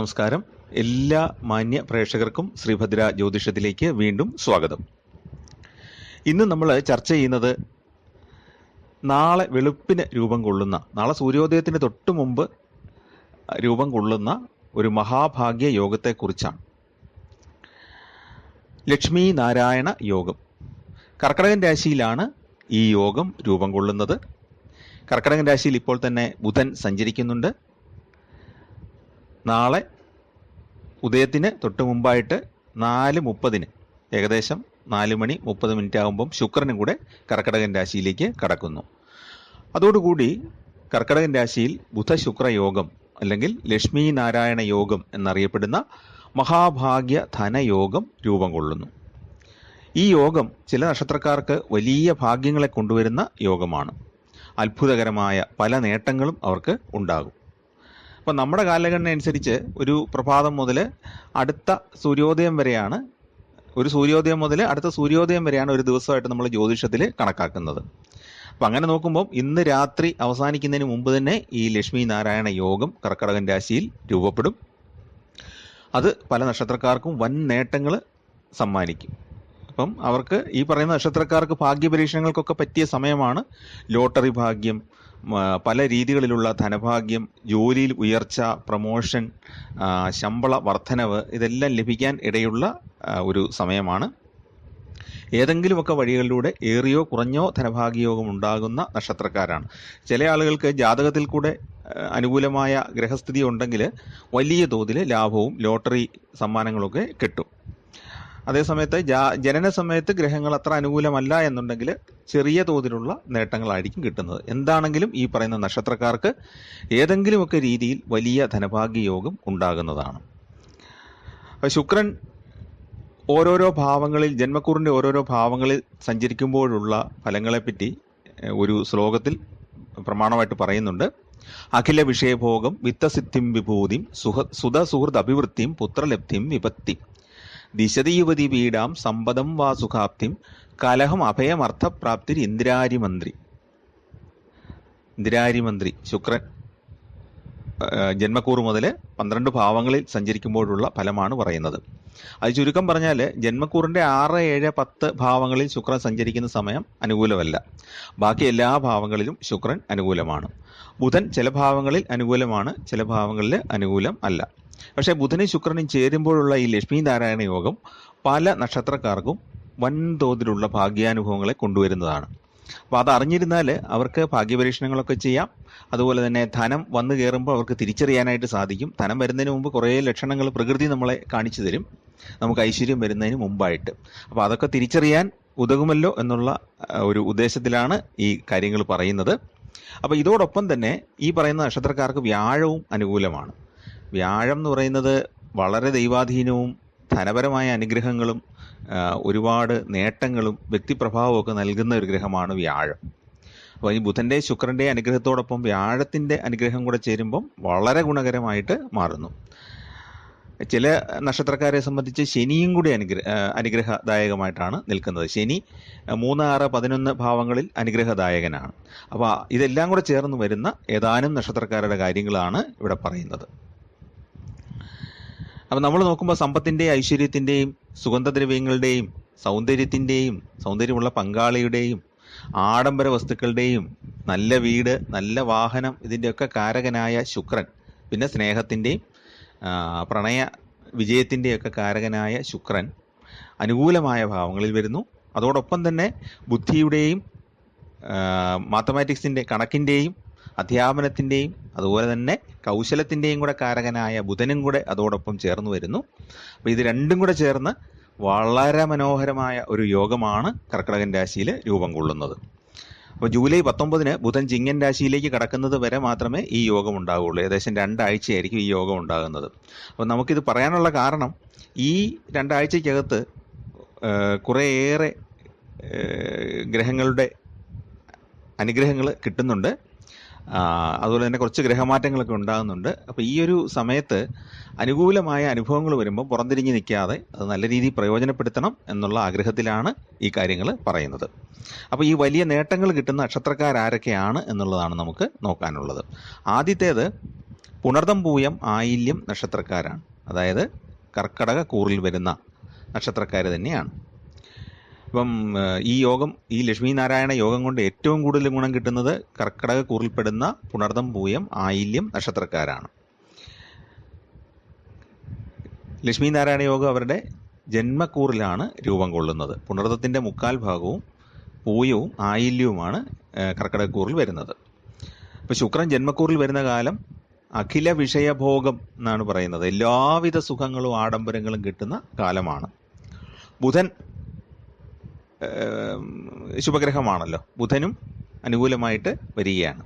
നമസ്കാരം. എല്ലാ മാന്യ പ്രേക്ഷകർക്കും ശ്രീഭദ്ര ജ്യോതിഷത്തിലേക്ക് വീണ്ടും സ്വാഗതം. ഇന്ന് നമ്മൾ ചർച്ച ചെയ്യുന്നത് നാളെ വെളുപ്പിന് രൂപം കൊള്ളുന്ന, നാളെ സൂര്യോദയത്തിന് തൊട്ട് മുമ്പ് രൂപം കൊള്ളുന്ന ഒരു മഹാഭാഗ്യ യോഗത്തെക്കുറിച്ചാണ്. ലക്ഷ്മി നാരായണ യോഗം. കർക്കടകൻ രാശിയിലാണ് ഈ യോഗം രൂപം കൊള്ളുന്നത്. കർക്കടകൻ രാശിയിൽ ഇപ്പോൾ തന്നെ ബുധൻ സഞ്ചരിക്കുന്നുണ്ട്. നാളെ ഉദയത്തിന് തൊട്ട് മുമ്പായിട്ട് 4:30 ഏകദേശം 4:30 ആകുമ്പം ശുക്രനും കൂടെ കർക്കടകൻ രാശിയിലേക്ക് കടക്കുന്നു. അതോടുകൂടി കർക്കടകൻ രാശിയിൽ ബുധ-ശുക്ര യോഗം അല്ലെങ്കിൽ ലക്ഷ്മി നാരായണ യോഗം എന്നറിയപ്പെടുന്ന മഹാഭാഗ്യ ധനയോഗം രൂപം കൊള്ളുന്നു. ഈ യോഗം ചില നക്ഷത്രക്കാർക്ക് വലിയ ഭാഗ്യങ്ങളെ കൊണ്ടുവരുന്ന യോഗമാണ്. അത്ഭുതകരമായ പല നേട്ടങ്ങളും അവർക്ക് ഉണ്ടാകും. അപ്പം നമ്മുടെ കാലഘട്ടന അനുസരിച്ച് ഒരു പ്രഭാതം മുതൽ അടുത്ത സൂര്യോദയം വരെയാണ്, ഒരു സൂര്യോദയം മുതൽ അടുത്ത സൂര്യോദയം വരെയാണ് ഒരു ദിവസമായിട്ട് നമ്മൾ ജ്യോതിഷത്തിൽ കണക്കാക്കുന്നത്. അപ്പം അങ്ങനെ നോക്കുമ്പോൾ ഇന്ന് രാത്രി അവസാനിക്കുന്നതിന് മുമ്പ് തന്നെ ഈ ലക്ഷ്മി നാരായണ യോഗം കർക്കടകൻ രാശിയിൽ രൂപപ്പെടും. അത് പല നക്ഷത്രക്കാർക്കും വൻ നേട്ടങ്ങൾ സമ്മാനിക്കും. അപ്പം അവർക്ക്, ഈ പറയുന്ന നക്ഷത്രക്കാർക്ക് ഭാഗ്യപരീക്ഷണങ്ങൾക്കൊക്കെ പറ്റിയ സമയമാണ്. ലോട്ടറി ഭാഗ്യം, പല രീതികളിലുള്ള ധനഭാഗ്യം, ജോലിയിൽ ഉയർച്ച, പ്രമോഷൻ, ശമ്പള വർധനവ്, ഇതെല്ലാം ലഭിക്കാൻ ഇടയുള്ള ഒരു സമയമാണ്. ഏതെങ്കിലുമൊക്കെ വഴികളിലൂടെ ഏറിയോ കുറഞ്ഞോ ധനഭാഗ്യയോഗം ഉണ്ടാകുന്ന നക്ഷത്രക്കാരാണ്. ചില ആളുകൾക്ക് ജാതകത്തിൽ കൂടെ അനുകൂലമായ ഗ്രഹസ്ഥിതി ഉണ്ടെങ്കിൽ വലിയ തോതിൽ ലാഭവും ലോട്ടറി സമ്മാനങ്ങളൊക്കെ കിട്ടും. അതേസമയത്ത് ജനന സമയത്ത് ഗ്രഹങ്ങൾ അത്ര അനുകൂലമല്ല എന്നുണ്ടെങ്കിൽ ചെറിയ തോതിലുള്ള നേട്ടങ്ങളായിരിക്കും കിട്ടുന്നത്. എന്താണെങ്കിലും ഈ പറയുന്ന നക്ഷത്രക്കാർക്ക് ഏതെങ്കിലുമൊക്കെ രീതിയിൽ വലിയ ധനഭാഗ്യ യോഗം ഉണ്ടാകുന്നതാണ്. ശുക്രൻ ഓരോരോ ഭാവങ്ങളിൽ, ജന്മക്കൂറിൻ്റെ ഓരോരോ ഭാവങ്ങളിൽ സഞ്ചരിക്കുമ്പോഴുള്ള ഫലങ്ങളെപ്പറ്റി ഒരു ശ്ലോകത്തിൽ പ്രമാണമായിട്ട് പറയുന്നുണ്ട്. അഖില വിഷയഭോഗം വിത്തസിദ്ധിം വിഭൂതിം സുഹൃദ് അഭിവൃദ്ധിം പുത്രലബ്ധിം വിപത്തി ദിശതി യുവതി പീഡാം സമ്പദം വാ സുഖാപ്തിം കലഹം അഭയമർത്ഥപ്രാപ്തിർ ഇന്ദിരാരിമന്ത്രി. ഇന്ദിരാരിമന്ത്രി ശുക്രൻ ജന്മക്കൂറ് മുതൽ 12 ഭാവങ്ങളിൽ സഞ്ചരിക്കുമ്പോഴുള്ള ഫലമാണ് പറയുന്നത്. അത് ചുരുക്കം പറഞ്ഞാൽ ജന്മക്കൂറിൻ്റെ 6, 7, 10 ഭാവങ്ങളിൽ ശുക്രൻ സഞ്ചരിക്കുന്ന സമയം അനുകൂലമല്ല. ബാക്കി എല്ലാ ഭാവങ്ങളിലും ശുക്രൻ അനുകൂലമാണ്. ബുധൻ ചില ഭാവങ്ങളിൽ അനുകൂലമാണ്, ചില ഭാവങ്ങളിൽ അനുകൂലം അല്ല. പക്ഷേ ബുധനും ശുക്രനും ചേരുമ്പോഴുള്ള ഈ ലക്ഷ്മി നാരായണ യോഗം പല നക്ഷത്രക്കാർക്കും വൻതോതിലുള്ള ഭാഗ്യാനുഭവങ്ങളെ കൊണ്ടുവരുന്നതാണ്. അപ്പോൾ അതറിഞ്ഞിരുന്നാൽ അവർക്ക് ഭാഗ്യപരീക്ഷണങ്ങളൊക്കെ ചെയ്യാം. അതുപോലെ തന്നെ ധനം വന്നു കയറുമ്പോൾ അവർക്ക് തിരിച്ചറിയാനായിട്ട് സാധിക്കും. ധനം വരുന്നതിന് മുമ്പ് കുറേ ലക്ഷണങ്ങൾ പ്രകൃതി നമ്മളെ കാണിച്ചു തരും, നമുക്ക് ഐശ്വര്യം വരുന്നതിന് മുമ്പായിട്ട്. അപ്പോൾ അതൊക്കെ തിരിച്ചറിയാൻ ഉതകുമല്ലോ എന്നുള്ള ഒരു ഉദ്ദേശത്തിലാണ് ഈ കാര്യങ്ങൾ പറയുന്നത്. അപ്പോൾ ഇതോടൊപ്പം തന്നെ ഈ പറയുന്ന നക്ഷത്രക്കാർക്ക് വ്യാഴവും അനുകൂലമാണ്. വ്യാഴം എന്ന് പറയുന്നത് വളരെ ദൈവാധീനവും ധനപരമായ അനുഗ്രഹങ്ങളും ഒരുപാട് നേട്ടങ്ങളും വ്യക്തിപ്രഭാവവും ഒക്കെ നൽകുന്ന ഒരു ഗ്രഹമാണ് വ്യാഴം. അപ്പോൾ ഈ ബുധൻ്റെ ശുക്രൻ്റെ അനുഗ്രഹത്തോടൊപ്പം വ്യാഴത്തിൻ്റെ അനുഗ്രഹം കൂടെ ചേരുമ്പം വളരെ ഗുണകരമായിട്ട് മാറുന്നു. ചില നക്ഷത്രക്കാരെ സംബന്ധിച്ച് ശനിയും കൂടി അനുഗ്രഹദായകമായിട്ടാണ് നിൽക്കുന്നത്. ശനി 3, 6, 11 ഭാവങ്ങളിൽ അനുഗ്രഹദായകനാണ്. അപ്പോൾ ഇതെല്ലാം കൂടെ ചേർന്ന് വരുന്ന ഏതാനും നക്ഷത്രക്കാരുടെ കാര്യങ്ങളാണ് ഇവിടെ പറയുന്നത്. അപ്പം നമ്മൾ നോക്കുമ്പോൾ സമ്പത്തിൻ്റെയും ഐശ്വര്യത്തിൻ്റെയും സുഗന്ധദ്രവ്യങ്ങളുടെയും സൗന്ദര്യത്തിൻ്റെയും സൗന്ദര്യമുള്ള പങ്കാളിയുടെയും ആഡംബര വസ്തുക്കളുടെയും നല്ല വീട്, നല്ല വാഹനം, ഇതിൻ്റെയൊക്കെ കാരകനായ ശുക്രൻ, പിന്നെ സ്നേഹത്തിൻ്റെയും പ്രണയ വിജയത്തിൻ്റെയൊക്കെ കാരകനായ ശുക്രൻ അനുകൂലമായ ഭാവങ്ങളിൽ വരുന്നു. അതോടൊപ്പം തന്നെ ബുദ്ധിയുടെയും മാത്തമാറ്റിക്സിൻ്റെ, കണക്കിൻ്റെയും അധ്യാപനത്തിൻ്റെയും അതുപോലെ തന്നെ കൗശലത്തിൻ്റെയും കൂടെ കാരകനായ ബുധനും കൂടെ അതോടൊപ്പം ചേർന്ന് വരുന്നു. അപ്പോൾ ഇത് രണ്ടും കൂടെ ചേർന്ന് വളരെ മനോഹരമായ ഒരു യോഗമാണ് കർക്കടകൻ രാശിയിൽ രൂപം കൊള്ളുന്നത്. അപ്പോൾ ജൂലൈ 19 ബുധൻ ചിങ്ങൻ രാശിയിലേക്ക് കടക്കുന്നത് വരെ മാത്രമേ ഈ യോഗം ഉണ്ടാവുകയുള്ളൂ. ഏകദേശം 2 ആഴ്ചയായിരിക്കും ഈ യോഗം ഉണ്ടാകുന്നത്. അപ്പോൾ നമുക്കിത് പറയാനുള്ള കാരണം, ഈ 2 ആഴ്ചയ്ക്കകത്ത് കുറേയേറെ ഗ്രഹങ്ങളുടെ അനുഗ്രഹങ്ങൾ കിട്ടുന്നുണ്ട്. അതുപോലെ തന്നെ കുറച്ച് ഗ്രഹമാറ്റങ്ങളൊക്കെ ഉണ്ടാകുന്നുണ്ട്. അപ്പോൾ ഈ ഒരു സമയത്ത് അനുകൂലമായ അനുഭവങ്ങൾ വരുമ്പോൾ പുറംതിരിഞ്ഞ് നിൽക്കാതെ അത് നല്ല രീതിയിൽ പ്രയോജനപ്പെടുത്തണം എന്നുള്ള ആഗ്രഹത്തിലാണ് ഈ കാര്യങ്ങൾ പറയുന്നത്. അപ്പോൾ ഈ വലിയ നേട്ടങ്ങൾ കിട്ടുന്ന നക്ഷത്രക്കാരൊക്കെയാണ് എന്നുള്ളതാണ് നമുക്ക് നോക്കാനുള്ളത്. ആദ്യത്തേത് പുണർദം പൂയം ആയില്യം നക്ഷത്രക്കാരാണ്. അതായത് കർക്കടക കൂറിൽ വരുന്ന നക്ഷത്രക്കാർ തന്നെയാണ്. ഇപ്പം ഈ യോഗം, ഈ ലക്ഷ്മി നാരായണ യോഗം കൊണ്ട് ഏറ്റവും കൂടുതൽ ഗുണം കിട്ടുന്നത് കർക്കടക കൂറിൽപ്പെടുന്ന പുണർദം പൂയം ആയില്യം നക്ഷത്രക്കാരാണ്. ലക്ഷ്മി നാരായണ യോഗം അവരുടെ ജന്മക്കൂറിലാണ് രൂപം കൊള്ളുന്നത്. പുണർദത്തിൻ്റെ മുക്കാൽ ഭാഗവും പൂയവും ആയില്യവുമാണ് കർക്കടകക്കൂറിൽ വരുന്നത്. ഇപ്പോൾ ശുക്രൻ ജന്മക്കൂറിൽ വരുന്ന കാലം അഖില വിഷയഭോഗം എന്നാണ് പറയുന്നത്. എല്ലാവിധ സുഖങ്ങളും ആഡംബരങ്ങളും കിട്ടുന്ന കാലമാണ്. ബുധൻ ശുഭഗ്രഹമാണല്ലോ. ബുധനും അനുകൂലമായിട്ട് വരികയാണ്.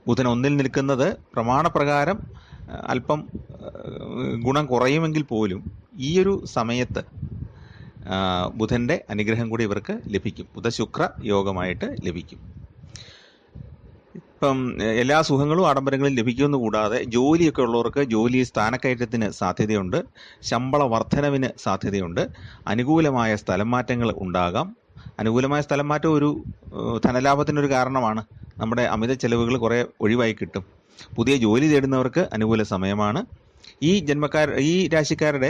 ബുധൻ ഒന്നിൽ നിൽക്കുന്നത് പ്രമാണപ്രകാരം അല്പം ഗുണം കുറയുമെങ്കിൽ പോലും ഈ ഒരു സമയത്ത് ബുധൻ്റെ അനുഗ്രഹം കൂടി ഇവർക്ക് ലഭിക്കും. ബുധശുക്ര യോഗമായിട്ട് ലഭിക്കും. ഇപ്പം എല്ലാ സുഖങ്ങളും ആഡംബരങ്ങളും ലഭിക്കുമെന്ന് കൂടാതെ ജോലിയൊക്കെ ഉള്ളവർക്ക് ജോലി സ്ഥാനക്കയറ്റത്തിന് സാധ്യതയുണ്ട്, ശമ്പള വർധനവിന് സാധ്യതയുണ്ട്, അനുകൂലമായ സ്ഥലം മാറ്റങ്ങൾ ഉണ്ടാകാം. അനുകൂലമായ സ്ഥലം മാറ്റം ഒരു ധനലാഭത്തിനൊരു കാരണമാണ്. നമ്മുടെ അമിത ചെലവുകൾ കുറേ ഒഴിവായി കിട്ടും. പുതിയ ജോലി തേടുന്നവർക്ക് അനുകൂല സമയമാണ്. ഈ രാശിക്കാരുടെ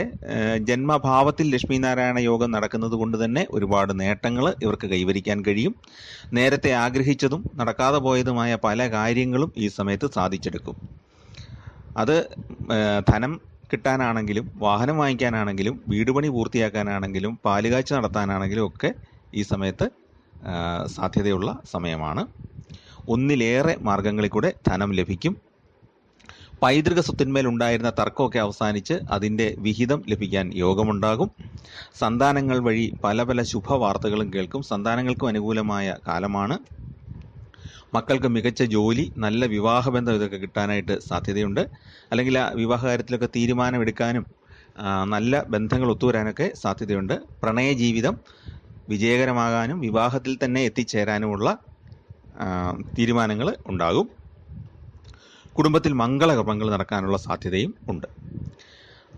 ജന്മഭാവത്തിൽ ലക്ഷ്മി നാരായണ യോഗം നടക്കുന്നത് കൊണ്ട് തന്നെ ഒരുപാട് നേട്ടങ്ങൾ ഇവർക്ക് കൈവരിക്കാൻ കഴിയും. നേരത്തെ ആഗ്രഹിച്ചതും നടക്കാതെ പോയതുമായ പല കാര്യങ്ങളും ഈ സമയത്ത് സാധിച്ചെടുക്കും. അത് ധനം കിട്ടാനാണെങ്കിലും വാഹനം വാങ്ങിക്കാനാണെങ്കിലും വീട് പണി പൂർത്തിയാക്കാനാണെങ്കിലും പാലുകാഴ്ച നടത്താനാണെങ്കിലും ഒക്കെ ഈ സമയത്ത് സാധ്യതയുള്ള സമയമാണ്. ഒന്നിലേറെ മാർഗങ്ങളിൽ കൂടെ ധനം ലഭിക്കും. പൈതൃക സ്വത്തിന്മേൽ ഉണ്ടായിരുന്ന തർക്കമൊക്കെ അവസാനിച്ച് അതിൻ്റെ വിഹിതം ലഭിക്കാൻ യോഗമുണ്ടാകും. സന്താനങ്ങൾ വഴി പല പല ശുഭവാർത്തകളും കേൾക്കും. സന്താനങ്ങൾക്കും അനുകൂലമായ കാലമാണ്. മക്കൾക്ക് മികച്ച ജോലി, നല്ല വിവാഹബന്ധം ഇതൊക്കെ കിട്ടാനായിട്ട് സാധ്യതയുണ്ട്. അല്ലെങ്കിൽ ആ വിവാഹ കാര്യത്തിലൊക്കെ തീരുമാനമെടുക്കാനും നല്ല ബന്ധങ്ങൾ ഒത്തുവരാനൊക്കെ സാധ്യതയുണ്ട്. പ്രണയ ജീവിതം വിജയകരമാകാനും വിവാഹത്തിൽ തന്നെ എത്തിച്ചേരാനുമുള്ള തീരുമാനങ്ങൾ ഉണ്ടാകും. കുടുംബത്തിൽ മംഗളകർമ്മങ്ങൾ നടക്കാനുള്ള സാധ്യതയും ഉണ്ട്.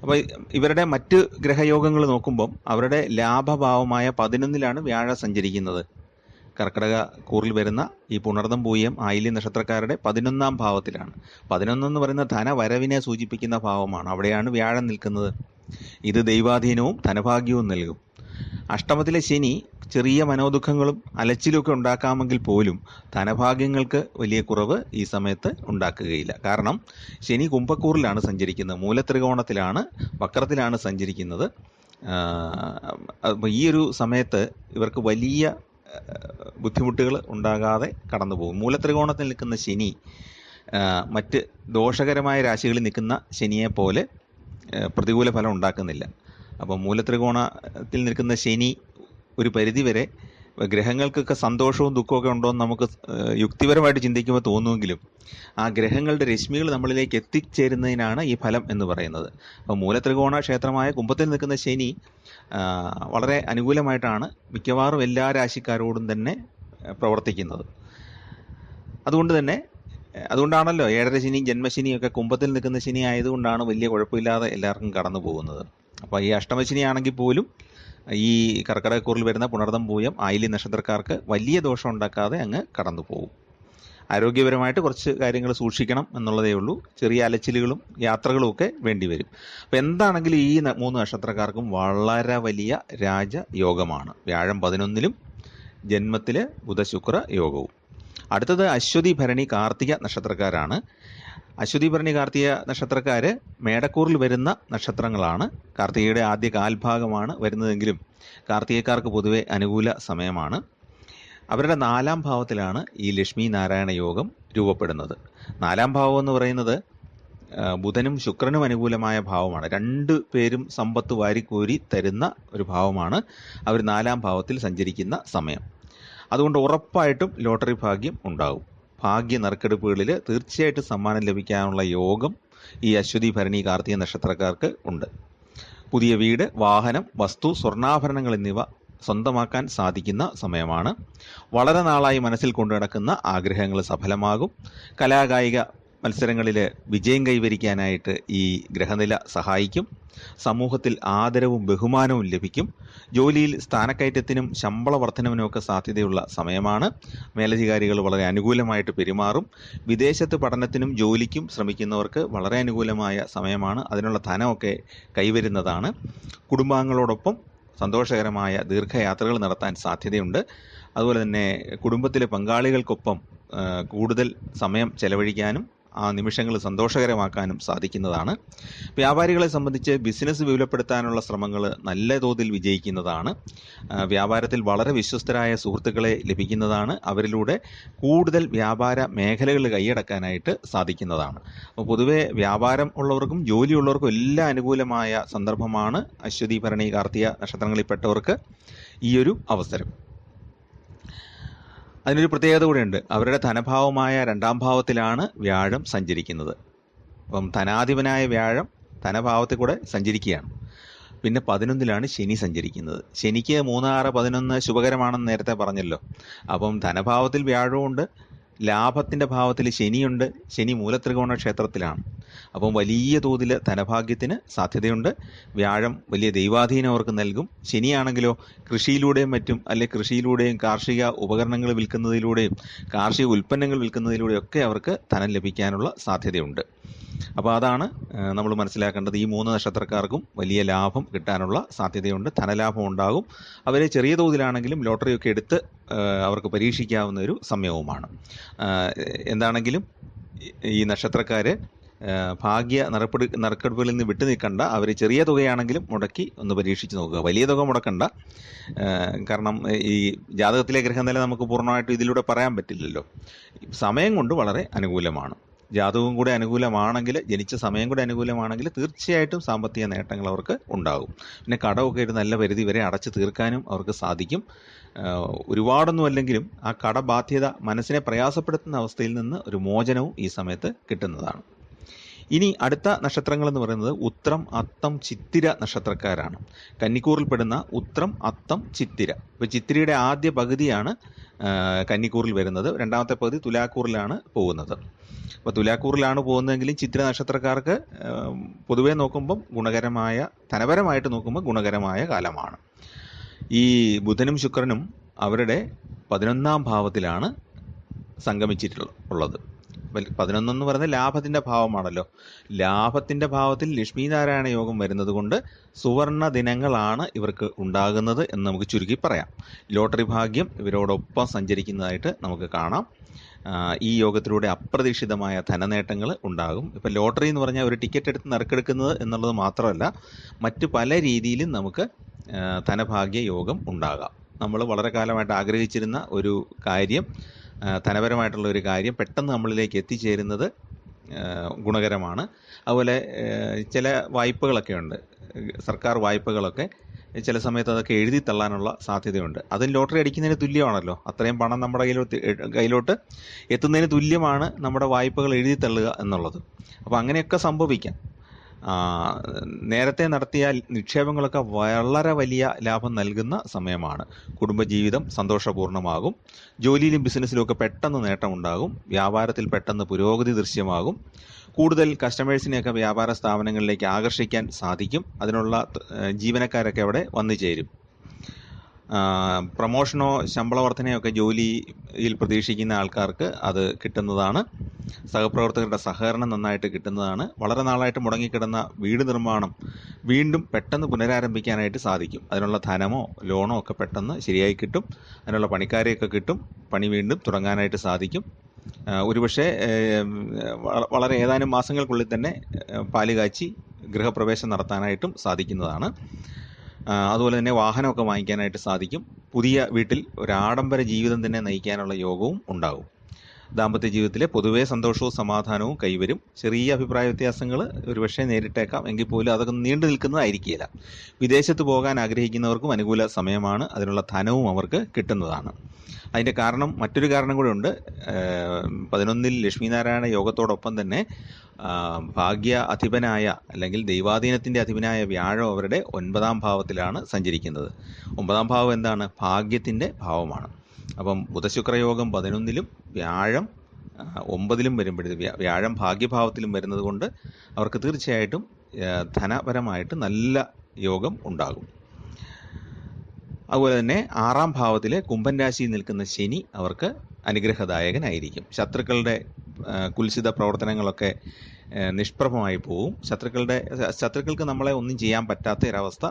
അപ്പോൾ ഇവരുടെ മറ്റ് ഗ്രഹയോഗങ്ങൾ നോക്കുമ്പം അവരുടെ ലാഭഭാവമായ 11-ലാണ് വ്യാഴം സഞ്ചരിക്കുന്നത്. കർക്കിടക കൂറിൽ വരുന്ന ഈ പുണർദം പൂയം ആയില്യം നക്ഷത്രക്കാരുടെ 11-ാം ഭാവത്തിലാണ്. 11 എന്ന് പറയുന്ന ധനവരവിനെ സൂചിപ്പിക്കുന്ന ഭാവമാണ്. അവിടെയാണ് വ്യാഴം നിൽക്കുന്നത്. ഇത് ദൈവാധീനവും ധനഭാഗ്യവും നൽകും. അഷ്ടമത്തിലെ ശനി ചെറിയ മനോദുഃഖങ്ങളും അലച്ചിലുമൊക്കെ ഉണ്ടാക്കാമെങ്കിൽ പോലും ധനഭാഗ്യങ്ങൾക്ക് വലിയ കുറവ് ഈ സമയത്ത് ഉണ്ടാക്കുകയില്ല. കാരണം ശനി കുംഭക്കൂറിലാണ് സഞ്ചരിക്കുന്നത്, മൂലത്രികോണത്തിലാണ്, വക്രത്തിലാണ് സഞ്ചരിക്കുന്നത്. ഈ ഒരു സമയത്ത് ഇവർക്ക് വലിയ ബുദ്ധിമുട്ടുകൾ ഉണ്ടാകാതെ കടന്നു പോകും. മൂലത്രികോണത്തിൽ നിൽക്കുന്ന ശനി മറ്റ് ദോഷകരമായ രാശികളിൽ നിൽക്കുന്ന ശനിയെ പോലെ പ്രതികൂല ഫലം ഉണ്ടാക്കുന്നില്ല. അപ്പം മൂലത്രികോണത്തിൽ നിൽക്കുന്ന ശനി ഒരു പരിധിവരെ ഗ്രഹങ്ങൾക്കൊക്കെ സന്തോഷവും ദുഃഖമൊക്കെ ഉണ്ടോ എന്ന് നമുക്ക് യുക്തിപരമായിട്ട് ചിന്തിക്കുമ്പോൾ തോന്നുമെങ്കിലും ആ ഗ്രഹങ്ങളുടെ രശ്മികൾ നമ്മളിലേക്ക് എത്തിച്ചേരുന്നതിനാണ് ഈ ഫലം എന്ന് പറയുന്നത്. അപ്പോൾ മൂലത്രികോണ ക്ഷേത്രമായ കുംഭത്തിൽ നിൽക്കുന്ന ശനി വളരെ അനുകൂലമായിട്ടാണ് മിക്കവാറും എല്ലാ രാശിക്കാരോടും തന്നെ പ്രവർത്തിക്കുന്നത്. അതുകൊണ്ടാണല്ലോ ഏഴര ശനിയും ജന്മശനിയൊക്കെ കുംഭത്തിൽ നിൽക്കുന്ന ശനി ആയതുകൊണ്ടാണ് വലിയ കുഴപ്പമില്ലാതെ എല്ലാവർക്കും കടന്നു പോകുന്നത്. അപ്പോൾ ഈ അഷ്ടമശനിയാണെങ്കിൽ പോലും ഈ കർക്കിടകക്കൂറിൽ വരുന്ന പുണർദം പൂയം ആയില്യം നക്ഷത്രക്കാർക്ക് വലിയ ദോഷം ഉണ്ടാക്കാതെ അങ്ങ് കടന്നു പോകും. ആരോഗ്യപരമായിട്ട് കുറച്ച് കാര്യങ്ങൾ സൂക്ഷിക്കണം എന്നുള്ളതേ ഉള്ളൂ. ചെറിയ അലച്ചിലുകളും യാത്രകളും ഒക്കെ വേണ്ടി വരും. അപ്പോൾ എന്താണെങ്കിലും ഈ 3 നക്ഷത്രക്കാർക്കും വളരെ വലിയ രാജയോഗമാണ്. വ്യാഴം 11-ലും ജന്മത്തിൽ ബുധശുക്ര യോഗവും. അടുത്തത് അശ്വതി ഭരണി കാർത്തിക നക്ഷത്രക്കാരാണ്. അശ്വതി ഭരണി കാർത്തിക നക്ഷത്രക്കാർ മേടക്കൂറിൽ വരുന്ന നക്ഷത്രങ്ങളാണ്. കാർത്തികയുടെ ആദ്യ കാൽഭാഗമാണ് വരുന്നതെങ്കിലും കാർത്തികക്കാർക്ക് പൊതുവെ അനുകൂല സമയമാണ്. അവരുടെ 4-ാം ഭാവത്തിലാണ് ഈ ലക്ഷ്മി നാരായണ യോഗം രൂപപ്പെടുന്നത്. 4-ാം ഭാവം എന്ന് പറയുന്നത് ബുധനും ശുക്രനും അനുകൂലമായ ഭാവമാണ്. 2 പേരും സമ്പത്ത് വാരിക്കോരി തരുന്ന ഒരു ഭാവമാണ് അവർ 4-ാം ഭാവത്തിൽ സഞ്ചരിക്കുന്ന സമയം. അതുകൊണ്ട് ഉറപ്പായിട്ടും ലോട്ടറി ഭാഗ്യം ഉണ്ടാകും. ഭാഗ്യ നറുക്കെടുപ്പുകളിൽ തീർച്ചയായിട്ടും സമ്മാനം ലഭിക്കാനുള്ള യോഗം ഈ അശ്വതി ഭരണി കാർത്തിക നക്ഷത്രക്കാർക്ക് ഉണ്ട്. പുതിയ വീട്, വാഹനം, വസ്തു, സ്വർണ്ണാഭരണങ്ങൾ എന്നിവ സ്വന്തമാക്കാൻ സാധിക്കുന്ന സമയമാണ്. വളരെ നാളായി മനസ്സിൽ കൊണ്ടു നടക്കുന്ന ആഗ്രഹങ്ങൾ സഫലമാകും. കലാകായിക മത്സരങ്ങളിൽ വിജയം കൈവരിക്കാനായിട്ട് ഈ ഗ്രഹനില സഹായിക്കും. സമൂഹത്തിൽ ആദരവും ബഹുമാനവും ലഭിക്കും. ജോലിയിൽ സ്ഥാനക്കയറ്റത്തിനും ശമ്പള വർധനവിനുമൊക്കെ സാധ്യതയുള്ള സമയമാണ്. മേലധികാരികൾ വളരെ അനുകൂലമായിട്ട് പെരുമാറും. വിദേശത്ത് പഠനത്തിനും ജോലിക്കും ശ്രമിക്കുന്നവർക്ക് വളരെ അനുകൂലമായ സമയമാണ്. അതിനുള്ള ധനമൊക്കെ കൈവരുന്നതാണ്. കുടുംബാംഗങ്ങളോടൊപ്പം സന്തോഷകരമായ ദീർഘയാത്രകൾ നടത്താൻ സാധ്യതയുണ്ട്. അതുപോലെ തന്നെ കുടുംബത്തിലെ പങ്കാളികൾക്കൊപ്പം കൂടുതൽ സമയം ചെലവഴിക്കാനും ആ നിമിഷങ്ങൾ സന്തോഷകരമാക്കാനും സാധിക്കുന്നതാണ്. വ്യാപാരികളെ സംബന്ധിച്ച് ബിസിനസ് വിപുലപ്പെടുത്താനുള്ള ശ്രമങ്ങൾ നല്ല തോതിൽ വിജയിക്കുന്നതാണ്. വ്യാപാരത്തിൽ വളരെ വിശ്വസ്തരായ സുഹൃത്തുക്കളെ ലഭിക്കുന്നതാണ്. അവരിലൂടെ കൂടുതൽ വ്യാപാര മേഖലകൾ കൈയടക്കാനായിട്ട് സാധിക്കുന്നതാണ്. അപ്പോൾ പൊതുവെ വ്യാപാരം ഉള്ളവർക്കും ജോലിയുള്ളവർക്കും എല്ലാം അനുകൂലമായ സന്ദർഭമാണ് അശ്വതി, ഭരണി, കാർത്തിക നക്ഷത്രങ്ങളിൽപ്പെട്ടവർക്ക് ഈ ഒരു അവസരം. അതിനൊരു പ്രത്യേകത കൂടെയുണ്ട്. അവരുടെ ധനഭാവമായ 2ാം ഭാവത്തിലാണ് വ്യാഴം സഞ്ചരിക്കുന്നത്. അപ്പം ധനാധിപനായ വ്യാഴം ധനഭാവത്തിൽ കൂടെ സഞ്ചരിക്കുകയാണ്. പിന്നെ 11ലാണ് ശനി സഞ്ചരിക്കുന്നത്. ശനിക്ക് 3, 6, 11 ശുഭകരമാണെന്ന് നേരത്തെ പറഞ്ഞല്ലോ. അപ്പം ധനഭാവത്തിൽ വ്യാഴമുണ്ട്, ലാഭത്തിൻ്റെ ഭാവത്തിൽ ശനിയുണ്ട്. ശനി മൂലത്രികോണ ക്ഷേത്രത്തിലാണ്. അപ്പം വലിയ തോതിൽ ധനഭാഗ്യത്തിന് സാധ്യതയുണ്ട്. വ്യാഴം വലിയ ദൈവാധീനം അവർക്ക് നൽകും. ശനിയാണെങ്കിലോ കൃഷിയിലൂടെയും മറ്റും, കൃഷിയിലൂടെയും കാർഷിക ഉപകരണങ്ങൾ വിൽക്കുന്നതിലൂടെയും കാർഷിക ഉൽപ്പന്നങ്ങൾ വിൽക്കുന്നതിലൂടെയും ഒക്കെ അവർക്ക് ധനം ലഭിക്കാനുള്ള സാധ്യതയുണ്ട്. അപ്പോൾ അതാണ് നമ്മൾ മനസ്സിലാക്കേണ്ടത്. ഈ 3 നക്ഷത്രക്കാർക്കും വലിയ ലാഭം കിട്ടാനുള്ള സാധ്യതയുണ്ട്. ധനലാഭം ഉണ്ടാകും. അവരെ ചെറിയ തോതിലാണെങ്കിലും ലോട്ടറിയൊക്കെ എടുത്ത് അവർക്ക് പരീക്ഷിക്കാവുന്ന ഒരു സമയവുമാണ്. എന്താണെങ്കിലും ഈ നക്ഷത്രക്കാർ ഭാഗ്യ നറുക്കെടുപ്പുകളിൽ നിന്ന് വിട്ടു നിൽക്കണ്ട. അവർ ചെറിയ തുകയാണെങ്കിലും മുടക്കി ഒന്ന് പരീക്ഷിച്ച് നോക്കുക. വലിയ തുക മുടക്കണ്ട. കാരണം ഈ ജാതകത്തിലെ ഗ്രഹനില നമുക്ക് പൂർണ്ണമായിട്ടും ഇതിലൂടെ പറയാൻ പറ്റില്ലല്ലോ. സമയം കൊണ്ട് വളരെ അനുകൂലമാണ്. ജാതകവും കൂടെ അനുകൂലമാണെങ്കിൽ, ജനിച്ച സമയം കൂടെ അനുകൂലമാണെങ്കിൽ തീർച്ചയായിട്ടും സാമ്പത്തിക നേട്ടങ്ങൾ അവർക്ക് ഉണ്ടാകും. പിന്നെ കടമൊക്കെ ഒരു നല്ല പരിധി വരെ അടച്ചു തീർക്കാനും അവർക്ക് സാധിക്കും. ഒരുപാടൊന്നും അല്ലെങ്കിലും ആ കടബാധ്യത മനസ്സിനെ പ്രയാസപ്പെടുത്തുന്ന അവസ്ഥയിൽ നിന്ന് ഒരു മോചനവും ഈ സമയത്ത് കിട്ടുന്നതാണ്. ഇനി അടുത്ത നക്ഷത്രങ്ങൾ എന്ന് പറയുന്നത് ഉത്രം, അത്തം, ചിത്തിര നക്ഷത്രക്കാരാണ്. കന്നിക്കൂറിൽപ്പെടുന്ന ഉത്രം, അത്തം, ചിത്തിര. ഇപ്പോൾ ചിത്തിരയുടെ ആദ്യ പകുതിയാണ് കന്നിക്കൂറിൽ വരുന്നത്. 2ാമത്തെ പകുതി തുലാക്കൂറിലാണ് പോകുന്നത്. അപ്പോൾ തുലാക്കൂറിലാണ് പോകുന്നതെങ്കിലും ചിത്തിര നക്ഷത്രക്കാർക്ക് പൊതുവെ നോക്കുമ്പം ഗുണകരമായ, ധനപരമായിട്ട് നോക്കുമ്പോൾ ഗുണകരമായ കാലമാണ്. ഈ ബുധനും ശുക്രനും അവരുടെ 11ാം ഭാവത്തിലാണ് സംഗമിച്ചിട്ടുള്ളത്. 11 എന്ന് പറയുന്നത് ലാഭത്തിൻ്റെ ഭാവമാണല്ലോ. ലാഭത്തിൻ്റെ ഭാവത്തിൽ ലക്ഷ്മീനാരായണ യോഗം വരുന്നത് കൊണ്ട് സുവർണ ദിനങ്ങളാണ് ഇവർക്ക് ഉണ്ടാകുന്നത് എന്ന് നമുക്ക് ചുരുക്കി പറയാം. ലോട്ടറി ഭാഗ്യം ഇവരോടൊപ്പം സഞ്ചരിക്കുന്നതായിട്ട് നമുക്ക് കാണാം. ഈ യോഗത്തിലൂടെ അപ്രതീക്ഷിതമായ ധനനേട്ടങ്ങൾ ഉണ്ടാകും. ഇപ്പം ലോട്ടറി എന്ന് പറഞ്ഞാൽ ഒരു ടിക്കറ്റ് എടുത്ത് നറുക്കെടുക്കുന്നത് എന്നുള്ളത് മാത്രമല്ല, മറ്റ് പല രീതിയിലും നമുക്ക് ധനഭാഗ്യ യോഗം ഉണ്ടാകാം. നമ്മൾ വളരെ കാലമായിട്ട് ആഗ്രഹിച്ചിരുന്ന ഒരു കാര്യം, ധനപരമായിട്ടുള്ള ഒരു കാര്യം പെട്ടെന്ന് നമ്മളിലേക്ക് എത്തിച്ചേരുന്നത് ഗുണകരമാണ്. അതുപോലെ ചില വായ്പകളൊക്കെ ഉണ്ട്, സർക്കാർ വായ്പകളൊക്കെ ചില സമയത്ത് അതൊക്കെ എഴുതി തള്ളാനുള്ള സാധ്യതയുണ്ട്. അതും ലോട്ടറി അടിക്കുന്നതിന് തുല്യമാണല്ലോ. അത്രയും പണം നമ്മുടെ കയ്യിലോട്ട് എത്തുന്നതിന് തുല്യമാണ് നമ്മുടെ വായ്പകൾ എഴുതി തള്ളുക എന്നുള്ളത്. അപ്പോൾ അങ്ങനെയൊക്കെ സംഭവിക്കാം. നേരത്തെ നടത്തിയ നിക്ഷേപങ്ങളൊക്കെ വളരെ വലിയ ലാഭം നൽകുന്ന സമയമാണ്. കുടുംബജീവിതം സന്തോഷപൂർണ്ണമാകും. ജോലിയിലും ബിസിനസ്സിലുമൊക്കെ പെട്ടെന്ന് നേട്ടമുണ്ടാകും. വ്യാപാരത്തിൽ പെട്ടെന്ന് പുരോഗതി ദൃശ്യമാകും. കൂടുതൽ കസ്റ്റമേഴ്സിനെയൊക്കെ വ്യാപാര സ്ഥാപനങ്ങളിലേക്ക് ആകർഷിക്കാൻ സാധിക്കും. അതിനുള്ള ജീവനക്കാരൊക്കെ അവിടെ വന്നു ചേരും. പ്രമോഷനോ ശമ്പള വർധനയൊക്കെ ജോലിയിൽ പ്രതീക്ഷിക്കുന്ന ആൾക്കാർക്ക് അത് കിട്ടുന്നതാണ്. സഹപ്രവർത്തകരുടെ സഹകരണം നന്നായിട്ട് കിട്ടുന്നതാണ്. വളരെ നാളായിട്ട് മുടങ്ങിക്കിടന്ന വീട് നിർമ്മാണം വീണ്ടും പെട്ടെന്ന് പുനരാരംഭിക്കാനായിട്ട് സാധിക്കും. അതിനുള്ള ധനമോ ലോണോ ഒക്കെ പെട്ടെന്ന് ശരിയായി കിട്ടും. അതിനുള്ള പണിക്കാരെയൊക്കെ കിട്ടും. പണി വീണ്ടും തുടങ്ങാനായിട്ട് സാധിക്കും. ഒരുപക്ഷെ വളരെ ഏതാനും മാസങ്ങൾക്കുള്ളിൽ തന്നെ പാല് കാച്ചി ഗൃഹപ്രവേശം നടത്താനായിട്ടും സാധിക്കുന്നതാണ്. അതുപോലെ തന്നെ വാഹനമൊക്കെ വാങ്ങിക്കാനായിട്ട് സാധിക്കും. പുതിയ വീട്ടിൽ ഒരു ആഡംബര ജീവിതം തന്നെ നയിക്കാനുള്ള യോഗവും ഉണ്ടാകും. ദാമ്പത്യ ജീവിതത്തിലെ പൊതുവെ സന്തോഷവും സമാധാനവും കൈവരും. ചെറിയ അഭിപ്രായ വ്യത്യാസങ്ങൾ ഒരുപക്ഷെ നേരിട്ടേക്കാം, എങ്കിൽ പോലും അതൊക്കെ നീണ്ടു നിൽക്കുന്നതായിരിക്കില്ല. വിദേശത്ത് പോകാൻ ആഗ്രഹിക്കുന്നവർക്കും അനുകൂല സമയമാണ്. അതിനുള്ള ധനവും അവർക്ക് കിട്ടുന്നതാണ്. അതിൻ്റെ കാരണം, മറ്റൊരു കാരണം കൂടെ ഉണ്ട്. 11 ലക്ഷ്മീനാരായണ യോഗത്തോടൊപ്പം തന്നെ ഭാഗ്യ അധിപനായ അല്ലെങ്കിൽ ദൈവാധീനത്തിൻ്റെ അധിപനായ വ്യാഴം അവരുടെ 9ാം ഭാവത്തിലാണ് സഞ്ചരിക്കുന്നത്. 9ാം ഭാവം എന്താണ്? ഭാഗ്യത്തിൻ്റെ ഭാവമാണ്. അപ്പം ബുധശുക്രയോഗം 11ലും വ്യാഴം 9-ലും വരുമ്പോഴേ വ്യാഴം ഭാഗ്യഭാവത്തിലും വരുന്നത് കൊണ്ട് അവർക്ക് തീർച്ചയായിട്ടും ധനപരമായിട്ട് നല്ല യോഗം ഉണ്ടാകും. അതുപോലെ തന്നെ 6-ാം ഭാവത്തിലെ കുംഭൻ രാശിയിൽ നിൽക്കുന്ന ശനി അവർക്ക് അനുഗ്രഹദായകനായിരിക്കും. ശത്രുക്കളുടെ കുൽസിത പ്രവർത്തനങ്ങളൊക്കെ നിഷ്പ്രഭമായി പോവും. ശത്രുക്കൾക്ക് നമ്മളെ ഒന്നും ചെയ്യാൻ പറ്റാത്ത ഒരവസ്ഥ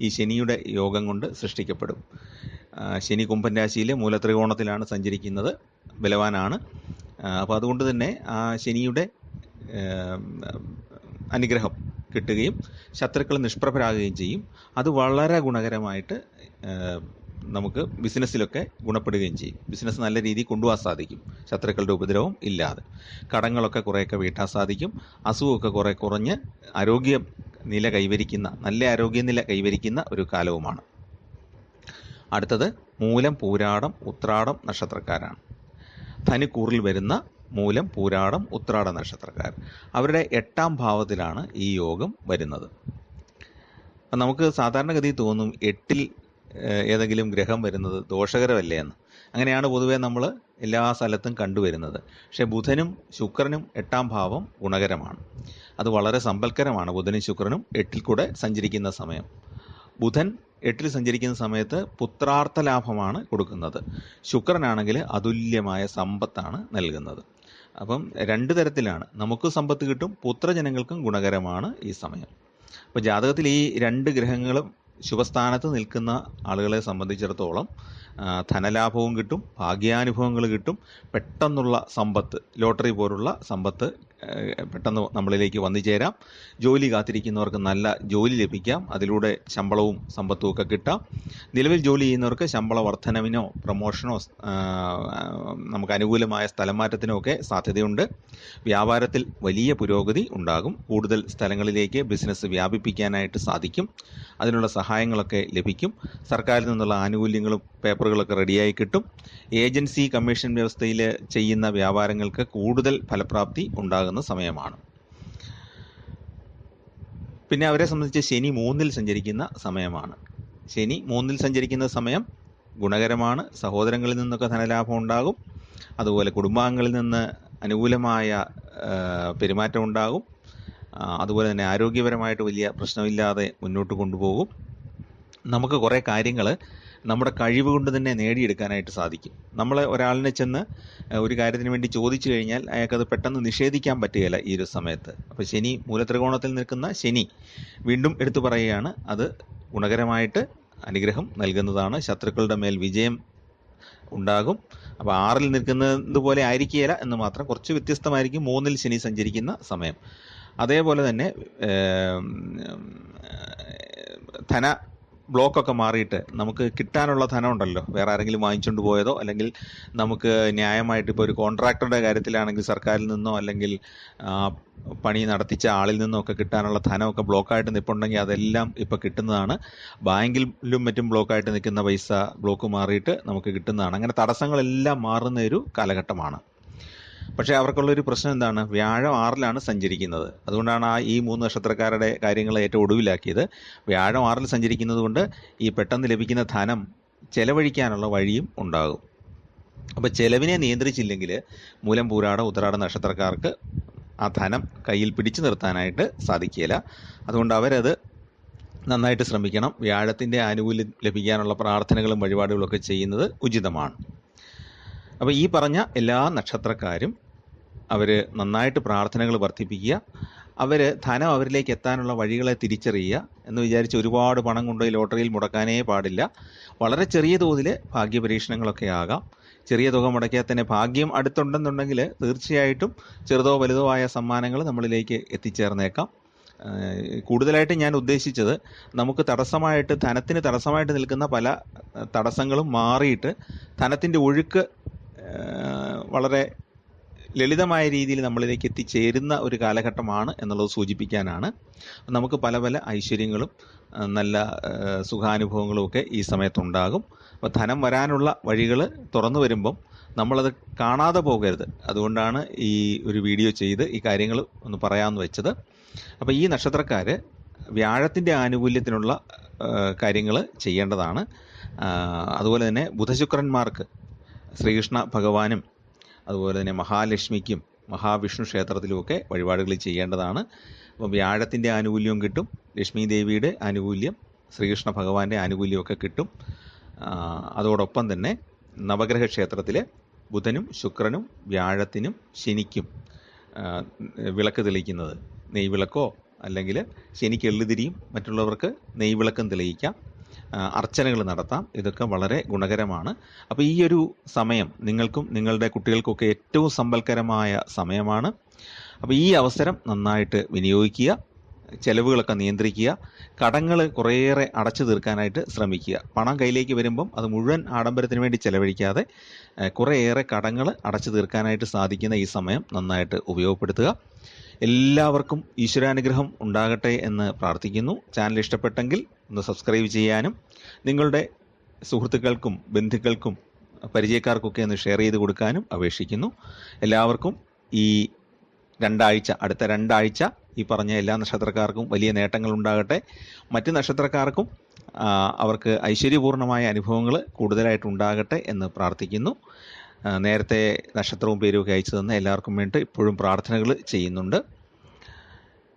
ഈ ശനിയുടെ യോഗം കൊണ്ട് സൃഷ്ടിക്കപ്പെടും. ശനി കുംഭൻ രാശിയിലെ മൂലത്രികോണത്തിലാണ് സഞ്ചരിക്കുന്നത്, ബലവാനാണ്. അപ്പോൾ അതുകൊണ്ട് തന്നെ ആ ശനിയുടെ അനുഗ്രഹം കിട്ടുകയും ശത്രുക്കൾ നിഷ്പ്രഭരാകുകയും ചെയ്യും. അത് വളരെ ഗുണകരമായിട്ട് നമുക്ക് ബിസിനസ്സിലൊക്കെ ഗുണപ്പെടുകയും ചെയ്യും. ബിസിനസ് നല്ല രീതിയിൽ കൊണ്ടുപോകാൻ സാധിക്കും, ശത്രുക്കളുടെ ഉപദ്രവം ഇല്ലാതെ. കടങ്ങളൊക്കെ കുറേയൊക്കെ വീട്ടാൻ സാധിക്കും. അസുഖമൊക്കെ കുറേ കുറഞ്ഞ് നല്ല ആരോഗ്യനില കൈവരിക്കുന്ന ഒരു കാലവുമാണ്. അടുത്തത് മൂലം, പൂരാടം, ഉത്രാടം നക്ഷത്രക്കാരാണ്. ധനുക്കൂറിൽ വരുന്ന മൂലം, പൂരാടം, ഉത്രാട നക്ഷത്രക്കാർ. അവരുടെ 8-ാം ഭാവത്തിലാണ് ഈ യോഗം വരുന്നത്. അപ്പം നമുക്ക് സാധാരണഗതിയിൽ തോന്നും 8-ൽ ഏതെങ്കിലും ഗ്രഹം വരുന്നത് ദോഷകരമല്ലേ എന്ന്. അങ്ങനെയാണ് പൊതുവെ നമ്മൾ എല്ലാ സ്ഥലത്തും കണ്ടുവരുന്നത്. പക്ഷേ ബുധനും ശുക്രനും 8-ാം ഭാവം ഗുണകരമാണ്. അത് വളരെ സമ്പൽക്കരമാണ്. ബുധനും ശുക്രനും 8-ൽ കൂടെ സഞ്ചരിക്കുന്ന സമയം. ബുധൻ 8-ൽ സഞ്ചരിക്കുന്ന സമയത്ത് പുത്രാർത്ഥ ലാഭമാണ് കൊടുക്കുന്നത്. ശുക്രനാണെങ്കിൽ അതുല്യമായ സമ്പത്താണ് നൽകുന്നത്. അപ്പം 2 തരത്തിലാണ്. നമുക്ക് സമ്പത്ത് കിട്ടും, പുത്രജനങ്ങൾക്കും ഗുണകരമാണ് ഈ സമയം. അപ്പോൾ ജാതകത്തിൽ ഈ 2 ഗ്രഹങ്ങളും ശുഭസ്ഥാനത്ത് നിൽക്കുന്ന ആളുകളെ സംബന്ധിച്ചിടത്തോളം ധനലാഭവും കിട്ടും, ഭാഗ്യാനുഭവങ്ങൾ കിട്ടും, പെട്ടെന്നുള്ള സമ്പത്ത്, ലോട്ടറി പോലുള്ള സമ്പത്ത് പെട്ടെന്ന് നമ്മളിലേക്ക് വന്നു ചേരാം. ജോലി കാത്തിരിക്കുന്നവർക്ക് നല്ല ജോലി ലഭിക്കാം, അതിലൂടെ ശമ്പളവും സമ്പത്തും ഒക്കെ കിട്ടാം. നിലവിൽ ജോലി ചെയ്യുന്നവർക്ക് ശമ്പള വർധനവിനോ പ്രമോഷനോ നമുക്ക് അനുകൂലമായ സ്ഥലമാറ്റത്തിനോ ഒക്കെ സാധ്യതയുണ്ട്. വ്യാപാരത്തിൽ വലിയ പുരോഗതി ഉണ്ടാകും. കൂടുതൽ സ്ഥലങ്ങളിലേക്ക് ബിസിനസ് വ്യാപിപ്പിക്കാനായിട്ട് സാധിക്കും. അതിനുള്ള സഹായങ്ങളൊക്കെ ലഭിക്കും. സർക്കാരിൽ നിന്നുള്ള ആനുകൂല്യങ്ങളും പേപ്പറുകളൊക്കെ റെഡിയായി കിട്ടും. ഏജൻസി കമ്മീഷൻ വ്യവസ്ഥയിൽ ചെയ്യുന്ന വ്യാപാരങ്ങൾക്ക് കൂടുതൽ ഫലപ്രാപ്തി ഉണ്ടാകുന്ന സമയമാണ്. പിന്നെ അവരെ സംബന്ധിച്ച് ശനി 3-ൽ സഞ്ചരിക്കുന്ന സമയമാണ്. ശനി 3-ൽ സഞ്ചരിക്കുന്ന സമയം ഗുണകരമാണ്. സഹോദരങ്ങളിൽ നിന്നൊക്കെ ധനലാഭം ഉണ്ടാകും. അതുപോലെ കുടുംബാംഗങ്ങളിൽ നിന്ന് അനുകൂലമായ പെരുമാറ്റം ഉണ്ടാകും. അതുപോലെ തന്നെ ആരോഗ്യപരമായിട്ട് വലിയ പ്രശ്നമില്ലാതെ മുന്നോട്ട് കൊണ്ടുപോകും. നമുക്ക് കുറേ കാര്യങ്ങൾ നമ്മുടെ കഴിവ് കൊണ്ട് തന്നെ നേടിയെടുക്കാനായിട്ട് സാധിക്കും. നമ്മൾ ഒരാളിനെ ചെന്ന് ഒരു കാര്യത്തിന് വേണ്ടി ചോദിച്ചു കഴിഞ്ഞാൽ അയാൾക്കത് പെട്ടെന്ന് നിഷേധിക്കാൻ പറ്റുകയില്ല ഈ ഒരു സമയത്ത്. അപ്പോൾ ശനി, മൂലത്രികോണത്തിൽ നിൽക്കുന്ന ശനി, വീണ്ടും എടുത്തു പറയുകയാണ്, അത് ഗുണകരമായിട്ട് അനുഗ്രഹം നൽകുന്നതാണ്. ശത്രുക്കളുടെ മേൽ വിജയം ഉണ്ടാകും. അപ്പോൾ 6-ൽ നിൽക്കുന്നത് പോലെ ആയിരിക്കുകയില്ല എന്ന് മാത്രം, കുറച്ച് വ്യത്യസ്തമായിരിക്കും 3-ൽ ശനി സഞ്ചരിക്കുന്ന സമയം. അതേപോലെ തന്നെ ധന ബ്ലോക്കൊക്കെ മാറിയിട്ട് നമുക്ക് കിട്ടാനുള്ള ധനം ഉണ്ടല്ലോ, വേറെ ആരെങ്കിലും വാങ്ങിച്ചുകൊണ്ട് പോയതോ അല്ലെങ്കിൽ നമുക്ക് ന്യായമായിട്ട് ഇപ്പോൾ ഒരു കോൺട്രാക്ടറുടെ കാര്യത്തിലാണെങ്കിൽ സർക്കാരിൽ നിന്നോ അല്ലെങ്കിൽ പണി നടത്തിച്ച ആളിൽ നിന്നോ ഒക്കെ കിട്ടാനുള്ള ധനമൊക്കെ ബ്ലോക്കായിട്ട് നിൽപ്പുണ്ടെങ്കിൽ അതെല്ലാം ഇപ്പോൾ കിട്ടുന്നതാണ്. ബാങ്കിലും മറ്റും ബ്ലോക്കായിട്ട് നിൽക്കുന്ന പൈസ ബ്ലോക്ക് മാറിയിട്ട് നമുക്ക് കിട്ടുന്നതാണ്. അങ്ങനെ തടസ്സങ്ങളെല്ലാം മാറുന്ന ഒരു കാലഘട്ടമാണ്. പക്ഷേ അവർക്കുള്ളൊരു പ്രശ്നം എന്താണ്? വ്യാഴം 6-ലാണ് സഞ്ചരിക്കുന്നത്. അതുകൊണ്ടാണ് ഈ 3 നക്ഷത്രക്കാരുടെ കാര്യങ്ങൾ ഏറ്റവും ഒടുവിലാക്കിയത്. വ്യാഴം 6-ൽ സഞ്ചരിക്കുന്നത് കൊണ്ട് ഈ പെട്ടെന്ന് ലഭിക്കുന്ന ധനം ചെലവഴിക്കാനുള്ള വഴിയും ഉണ്ടാകും. അപ്പോൾ ചെലവിനെ നിയന്ത്രിച്ചില്ലെങ്കിൽ മൂലം, പൂരാട, ഉത്രാട നക്ഷത്രക്കാർക്ക് ആ ധനം കയ്യിൽ പിടിച്ചു നിർത്താനായിട്ട് സാധിക്കില്ല. അതുകൊണ്ട് അവരത് നന്നായിട്ട് ശ്രമിക്കണം. വ്യാഴത്തിൻ്റെ ആനുകൂല്യം ലഭിക്കാനുള്ള പ്രാർത്ഥനകളും വഴിപാടുകളൊക്കെ ചെയ്യുന്നത് ഉചിതമാണ്. അപ്പോൾ ഈ പറഞ്ഞ എല്ലാ നക്ഷത്രക്കാരും അവർ നന്നായിട്ട് പ്രാർത്ഥനകൾ വർദ്ധിപ്പിക്കുക. അവർ ധനം അവരിലേക്ക് എത്താനുള്ള വഴികളെ തിരിച്ചറിയുക. എന്ന് വിചാരിച്ച് ഒരുപാട് പണം കൊണ്ടുപോയി ലോട്ടറിയിൽ മുടക്കാനേ പാടില്ല. വളരെ ചെറിയ തോതിൽ ഭാഗ്യപരീക്ഷണങ്ങളൊക്കെ ആകാം. ചെറിയ തുക മുടക്കിയാൽ തന്നെ ഭാഗ്യം അടുത്തുണ്ടെന്നുണ്ടെങ്കിൽ തീർച്ചയായിട്ടും ചെറുതോ വലുതോ ആയ സമ്മാനങ്ങൾ നമ്മളിലേക്ക് എത്തിച്ചേർന്നേക്കാം. കൂടുതലായിട്ട് ഞാൻ ഉദ്ദേശിച്ചത്, നമുക്ക് ധനത്തിന് തടസ്സമായിട്ട് നിൽക്കുന്ന പല തടസ്സങ്ങളും മാറിയിട്ട് ധനത്തിൻ്റെ ഒഴുക്ക് വളരെ ലളിതമായ രീതിയിൽ നമ്മളിലേക്ക് എത്തിച്ചേരുന്ന ഒരു കാലഘട്ടമാണ് എന്നുള്ളത് സൂചിപ്പിക്കാനാണ്. നമുക്ക് പല പല ഐശ്വര്യങ്ങളും നല്ല സുഖാനുഭവങ്ങളും ഒക്കെ ഈ സമയത്തുണ്ടാകും. അപ്പോൾ ധനം വരാനുള്ള വഴികൾ തുറന്നു വരുമ്പം നമ്മളത് കാണാതെ പോകരുത്. അതുകൊണ്ടാണ് ഈ ഒരു വീഡിയോ ചെയ്ത് ഈ കാര്യങ്ങൾ ഒന്ന് പറയാമെന്ന് വെച്ചത്. അപ്പോൾ ഈ നക്ഷത്രക്കാർ വ്യാഴത്തിൻ്റെ ആനുകൂല്യത്തിനുള്ള കാര്യങ്ങൾ ചെയ്യേണ്ടതാണ്. അതുപോലെ തന്നെ ബുധശുക്രന്മാർക്ക് ശ്രീകൃഷ്ണ ഭഗവാനും അതുപോലെ തന്നെ മഹാലക്ഷ്മിക്കും മഹാവിഷ്ണു ക്ഷേത്രത്തിലുമൊക്കെ വഴിപാടുകൾ ചെയ്യേണ്ടതാണ്. അപ്പം വ്യാഴത്തിൻ്റെ ആനുകൂല്യവും കിട്ടും, ലക്ഷ്മി ദേവിയുടെ ആനുകൂല്യം, ശ്രീകൃഷ്ണ ഭഗവാന്റെ ആനുകൂല്യമൊക്കെ കിട്ടും. അതോടൊപ്പം തന്നെ നവഗ്രഹ ക്ഷേത്രത്തിൽ ബുധനും ശുക്രനും വ്യാഴത്തിനും ശനിക്കും വിളക്ക് തെളിയിക്കുന്നത്, നെയ്വിളക്കോ അല്ലെങ്കിൽ ശനിക്ക് എള്ളുതിരിയും മറ്റുള്ളവർക്ക് നെയ്വിളക്കും തെളിയിക്കാം, അർച്ചനകൾ നടത്താം. ഇതൊക്കെ വളരെ ഗുണകരമാണ്. അപ്പോൾ ഈ ഒരു സമയം നിങ്ങൾക്കും നിങ്ങളുടെ കുട്ടികൾക്കൊക്കെ ഏറ്റവും സമ്പൽക്കരമായ സമയമാണ്. അപ്പോൾ ഈ അവസരം നന്നായിട്ട് വിനിയോഗിക്കുക, ചെലവുകളൊക്കെ നിയന്ത്രിക്കുക, കടങ്ങൾ കുറേയേറെ അടച്ചു തീർക്കാനായിട്ട് ശ്രമിക്കുക. പണം കയ്യിലേക്ക് വരുമ്പം അത് മുഴുവൻ ആഡംബരത്തിന് വേണ്ടി ചെലവഴിക്കാതെ കുറേയേറെ കടങ്ങൾ അടച്ചു തീർക്കാനായിട്ട് സാധിക്കുന്ന ഈ സമയം നന്നായിട്ട് ഉപയോഗപ്പെടുത്തുക. എല്ലാവർക്കും ഈശ്വരാനുഗ്രഹം ഉണ്ടാകട്ടെ എന്ന് പ്രാർത്ഥിക്കുന്നു. ചാനൽ ഇഷ്ടപ്പെട്ടെങ്കിൽ ഒന്ന് സബ്സ്ക്രൈബ് ചെയ്യാനും നിങ്ങളുടെ സുഹൃത്തുക്കൾക്കും ബന്ധുക്കൾക്കും പരിചയക്കാർക്കൊക്കെ ഒന്ന് ഷെയർ ചെയ്ത് കൊടുക്കാനും അപേക്ഷിക്കുന്നു. എല്ലാവർക്കും ഈ അടുത്ത രണ്ടാഴ്ച ഈ പറഞ്ഞ എല്ലാ നക്ഷത്രക്കാർക്കും വലിയ നേട്ടങ്ങൾ ഉണ്ടാകട്ടെ. മറ്റ് നക്ഷത്രക്കാർക്കും അവർക്ക് ഐശ്വര്യപൂർണമായ അനുഭവങ്ങൾ കൂടുതലായിട്ടുണ്ടാകട്ടെ എന്ന് പ്രാർത്ഥിക്കുന്നു. നേരത്തെ നക്ഷത്രവും പേരും ഒക്കെ അയച്ചു തന്ന എല്ലാവർക്കും വേണ്ടി ഇപ്പോഴും പ്രാർത്ഥനകൾ ചെയ്യുന്നുണ്ട്.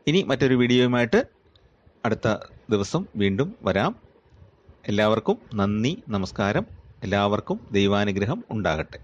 ഇനി മറ്റൊരു വീഡിയോയുമായിട്ട് അടുത്ത ദിവസം വീണ്ടും വരാം. എല്ലാവർക്കും നന്ദി, നമസ്കാരം. എല്ലാവർക്കും ദൈവാനുഗ്രഹം ഉണ്ടാകട്ടെ.